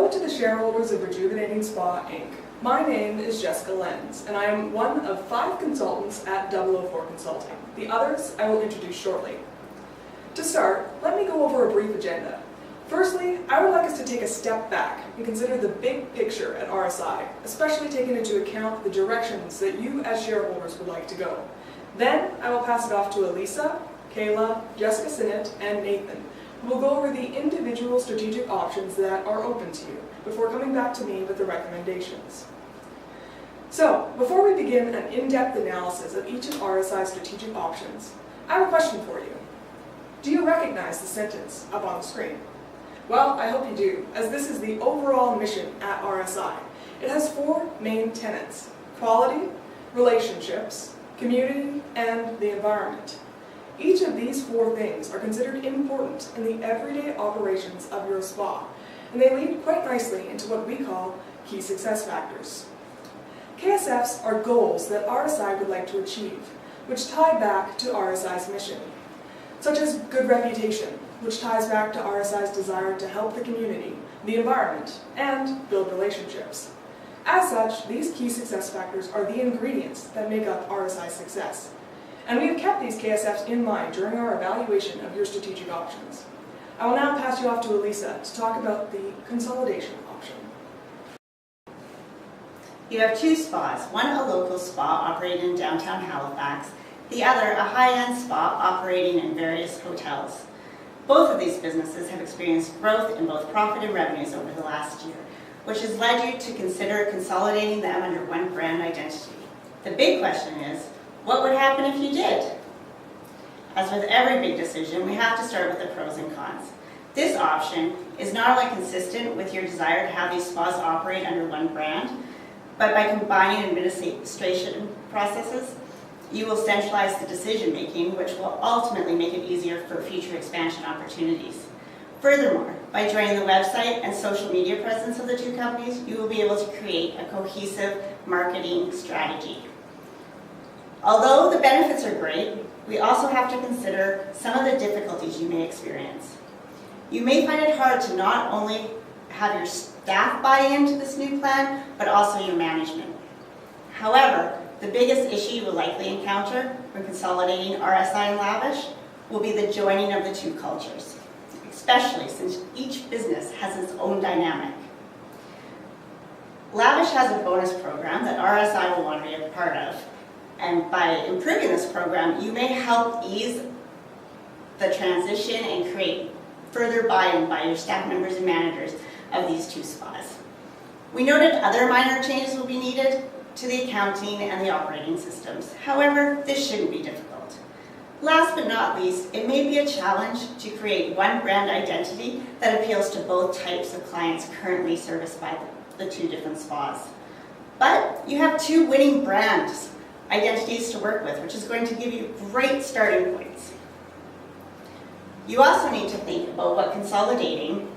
Hello to the shareholders of Rejuvenating Spa Inc. My name is Jessica Lenz, and I am one of 5 consultants at 004 Consulting. The others I will introduce shortly. To start, let me go over a brief agenda. Firstly, I would like us to take a step back and consider the big picture at RSI, especially taking into account the directions that you as shareholders would like to go. Then, I will pass it off to Elisa, Kayla, Jessica Sinnott, and Nathan, who will go over the individual strategic options that are open to you, before coming back to me with the recommendations. So, before we begin an in-depth analysis of each of RSI's strategic options, I have a question for you. Do you recognize the sentence up on the screen? Well, I hope you do, as this is the overall mission at RSI. It has 4 main tenets: quality, relationships, community, and the environment. Each of these 4 things are considered important in the everyday operations of your spa, and they lead quite nicely into what we call key success factors. KSFs are goals that RSI would like to achieve, which tie back to RSI's mission, such as good reputation, which ties back to RSI's desire to help the community, the environment, and build relationships. As such, these key success factors are the ingredients that make up RSI's success. And we have kept these KSFs in mind during our evaluation of your strategic options. I will now pass you off to Elisa to talk about the consolidation option. You have 2 spas, one a local spa operating in downtown Halifax, the other a high-end spa operating in various hotels. Both of these businesses have experienced growth in both profit and revenues over the last year, which has led you to consider consolidating them under one brand identity. The big question is, what would happen if you did? As with every big decision, we have to start with the pros and cons. This option is not only consistent with your desire to have these spas operate under one brand, but by combining administration processes, you will centralize the decision-making, which will ultimately make it easier for future expansion opportunities. Furthermore, by joining the website and social media presence of the 2 companies, you will be able to create a cohesive marketing strategy. Although the benefits are great, we also have to consider some of the difficulties you may experience. You may find it hard to not only have your staff buy into this new plan, but also your management. However, the biggest issue you will likely encounter when consolidating RSI and Lavish will be the joining of the 2 cultures, especially since each business has its own dynamic. Lavish has a bonus program that RSI will want to be a part of, and by improving this program, you may help ease the transition and create further buy-in by your staff members and managers of these 2 spas. We noted other minor changes will be needed to the accounting and the operating systems. However, this shouldn't be difficult. Last but not least, it may be a challenge to create one brand identity that appeals to both types of clients currently serviced by the 2 different spas. But you have 2 winning brands identities to work with, which is going to give you great starting points. You also need to think about what consolidating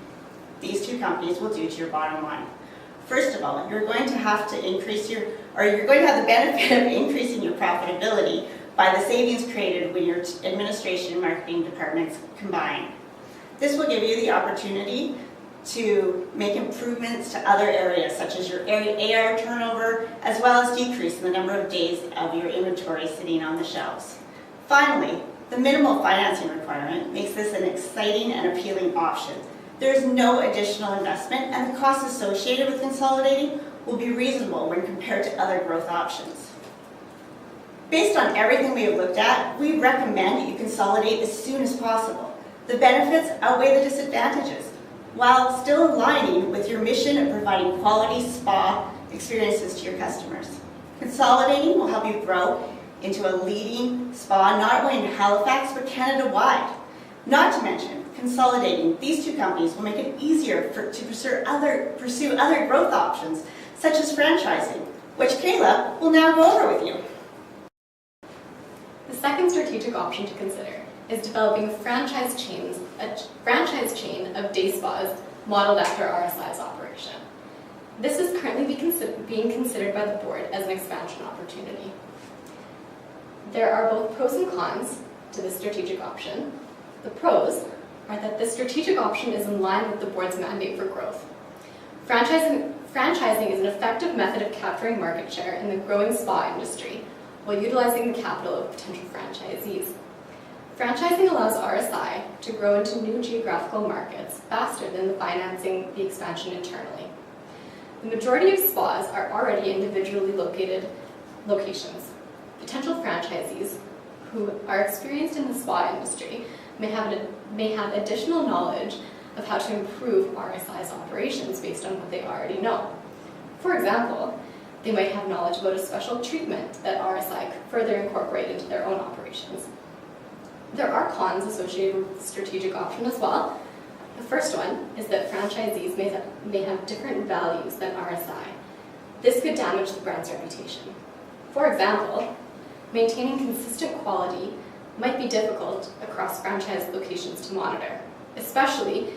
these 2 companies will do to your bottom line. First of all, you're going to have the benefit of increasing your profitability by the savings created when your administration and marketing departments combine. This will give you the opportunity to make improvements to other areas, such as your AR turnover, as well as decrease the number of days of your inventory sitting on the shelves. Finally, the minimal financing requirement makes this an exciting and appealing option. There is no additional investment, and the costs associated with consolidating will be reasonable when compared to other growth options. Based on everything we have looked at, we recommend you consolidate as soon as possible. The benefits outweigh the disadvantages, while still aligning with your mission of providing quality spa experiences to your customers. Consolidating will help you grow into a leading spa not only in Halifax but Canada-wide. Not to mention, consolidating these 2 companies will make it easier to pursue other growth options, such as franchising, which Kayla will now go over with you. The second strategic option to consider is developing a franchise chain of day spas modeled after RSI's operation. This is currently being considered by the board as an expansion opportunity. There are both pros and cons to this strategic option. The pros are that this strategic option is in line with the board's mandate for growth. Franchising is an effective method of capturing market share in the growing spa industry while utilizing the capital of potential franchisees. Franchising allows RSI to grow into new geographical markets faster than financing the expansion internally. The majority of spas are already individually located locations. Potential franchisees who are experienced in the spa industry may have additional knowledge of how to improve RSI's operations based on what they already know. For example, they might have knowledge about a special treatment that RSI could further incorporate into their own operations. There are cons associated with the strategic option as well. The first one is that franchisees may have different values than RSI. This could damage the brand's reputation. For example, maintaining consistent quality might be difficult across franchise locations to monitor, especially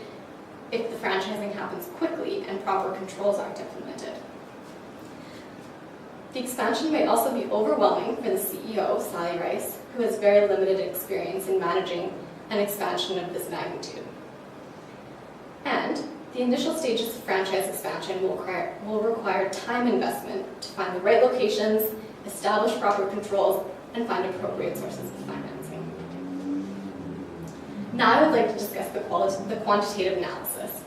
if the franchising happens quickly and proper controls aren't implemented. The expansion may also be overwhelming for the CEO, Sally Rice, who has very limited experience in managing an expansion of this magnitude. And the initial stages of franchise expansion will require time investment to find the right locations, establish proper controls, and find appropriate sources of financing. Now I would like to discuss the quantitative analysis.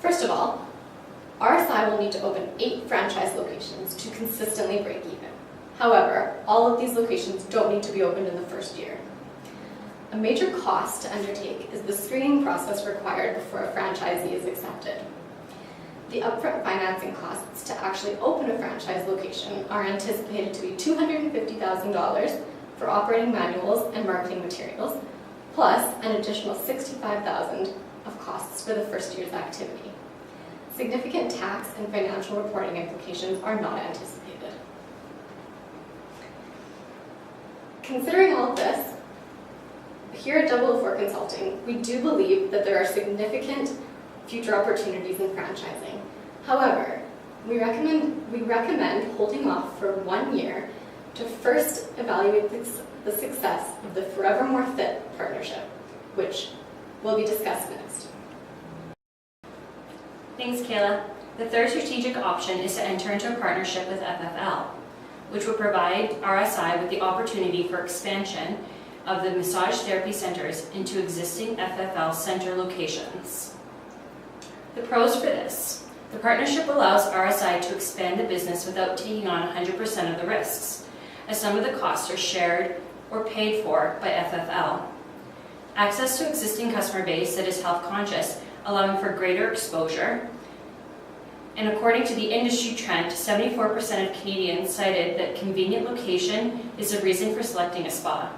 First of all, RSI will need to open 8 franchise locations to consistently break even. However, all of these locations don't need to be opened in the first year. A major cost to undertake is the screening process required before a franchisee is accepted. The upfront financing costs to actually open a franchise location are anticipated to be $250,000 for operating manuals and marketing materials, plus an additional $65,000 of costs for the first year's activity. Significant tax and financial reporting implications are not anticipated. Considering all of this, here at 004 Consulting, we do believe that there are significant future opportunities in franchising. However, we recommend holding off for 1 year to first evaluate the success of the Forever More Fit partnership, which will be discussed next. Thanks, Kayla. The third strategic option is to enter into a partnership with FFL, which will provide RSI with the opportunity for expansion of the massage therapy centers into existing FFL center locations. The pros for this: the partnership allows RSI to expand the business without taking on 100% of the risks, as some of the costs are shared or paid for by FFL. Access to existing customer base that is health conscious, allowing for greater exposure. And according to the industry trend, 74% of Canadians cited that convenient location is a reason for selecting a spa.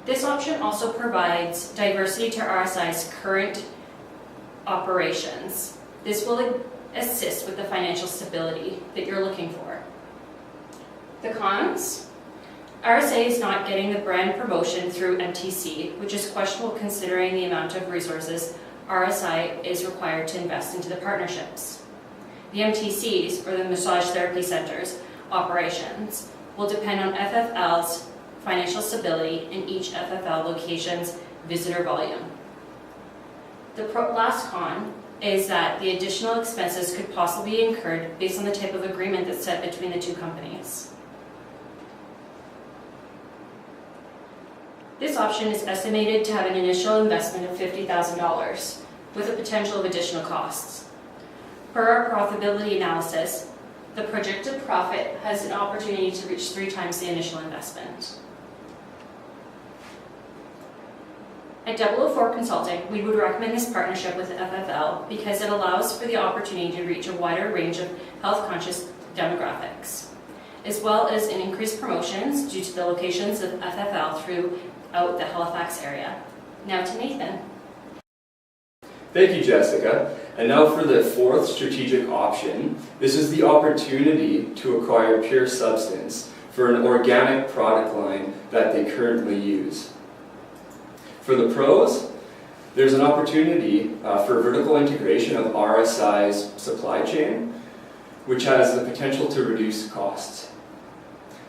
This option also provides diversity to RSI's current operations. This will assist with the financial stability that you're looking for. The cons: RSA is not getting the brand promotion through MTC, which is questionable considering the amount of resources RSI is required to invest into the partnerships. The MTCs, or the massage therapy centers, operations will depend on FFL's financial stability in each FFL location's visitor volume. The last con is that the additional expenses could possibly be incurred based on the type of agreement that's set between the two companies. This option is estimated to have an initial investment of $50,000 with a potential of additional costs. Per our profitability analysis, the projected profit has an opportunity to reach 3 times the initial investment. At 004 Consulting, we would recommend this partnership with FFL because it allows for the opportunity to reach a wider range of health-conscious demographics, as well as an increased promotions due to the locations of FFL throughout the Halifax area. Now to Nathan. Thank you, Jessica. And now for the fourth strategic option. This is the opportunity to acquire Pure Substance for an organic product line that they currently use. For the pros, there's an opportunity for vertical integration of RSI's supply chain, which has the potential to reduce costs.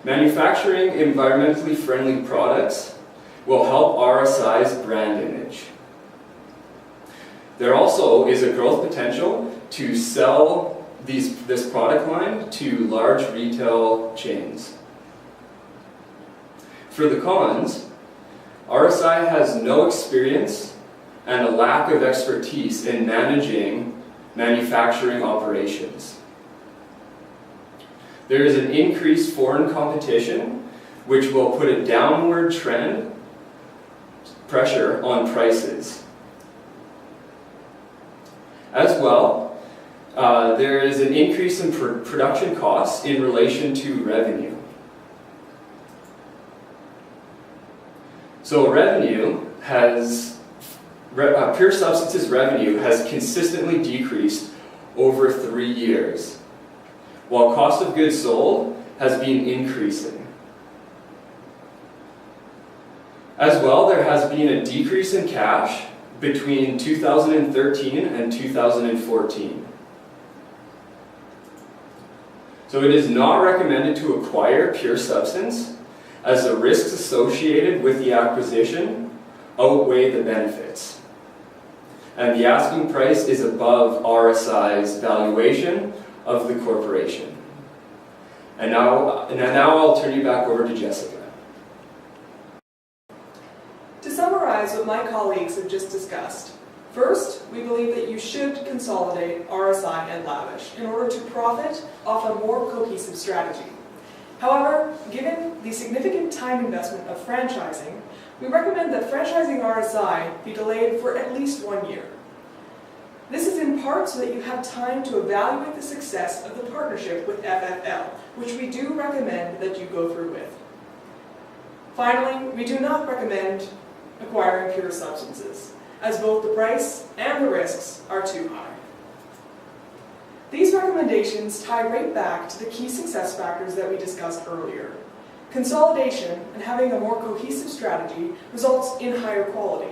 Manufacturing environmentally friendly products will help RSI's brand image. There also is a growth potential to sell this product line to large retail chains. For the cons, RSI has no experience and a lack of expertise in managing manufacturing operations. There is an increased foreign competition, which will put a downward trend pressure on prices. As well, there is an increase in production costs in relation to revenue. So Pure Substance's revenue has consistently decreased over 3 years, while cost of goods sold has been increasing. As well, there has been a decrease in cash between 2013 and 2014. So it is not recommended to acquire Pure Substance, as the risks associated with the acquisition outweigh the benefits. And the asking price is above RSI's valuation of the corporation. And now I'll turn you back over to Jessica. To summarize what my colleagues have just discussed, first, we believe that you should consolidate RSI and Lavish in order to profit off a more cohesive strategy. However, given the significant time investment of franchising, we recommend that franchising RSI be delayed for at least 1 year. This is in part so that you have time to evaluate the success of the partnership with FFL, which we do recommend that you go through with. Finally, we do not recommend acquiring Pure Substances, as both the price and the risks are too high. These recommendations tie right back to the key success factors that we discussed earlier. Consolidation and having a more cohesive strategy results in higher quality.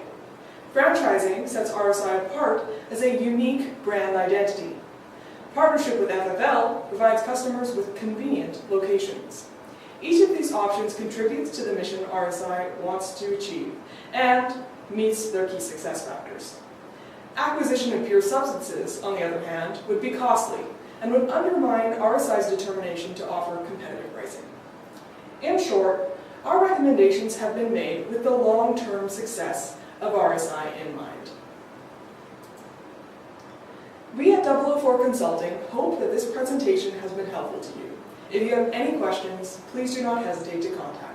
Franchising sets RSI apart as a unique brand identity. Partnership with FFL provides customers with convenient locations. Each of these options contributes to the mission RSI wants to achieve and meets their key success factors. Acquisition of Pure Substances, on the other hand, would be costly and would undermine RSI's determination to offer competitive pricing. In short, our recommendations have been made with the long-term success of RSI in mind. We at 004 Consulting hope that this presentation has been helpful to you. If you have any questions, please do not hesitate to contact us.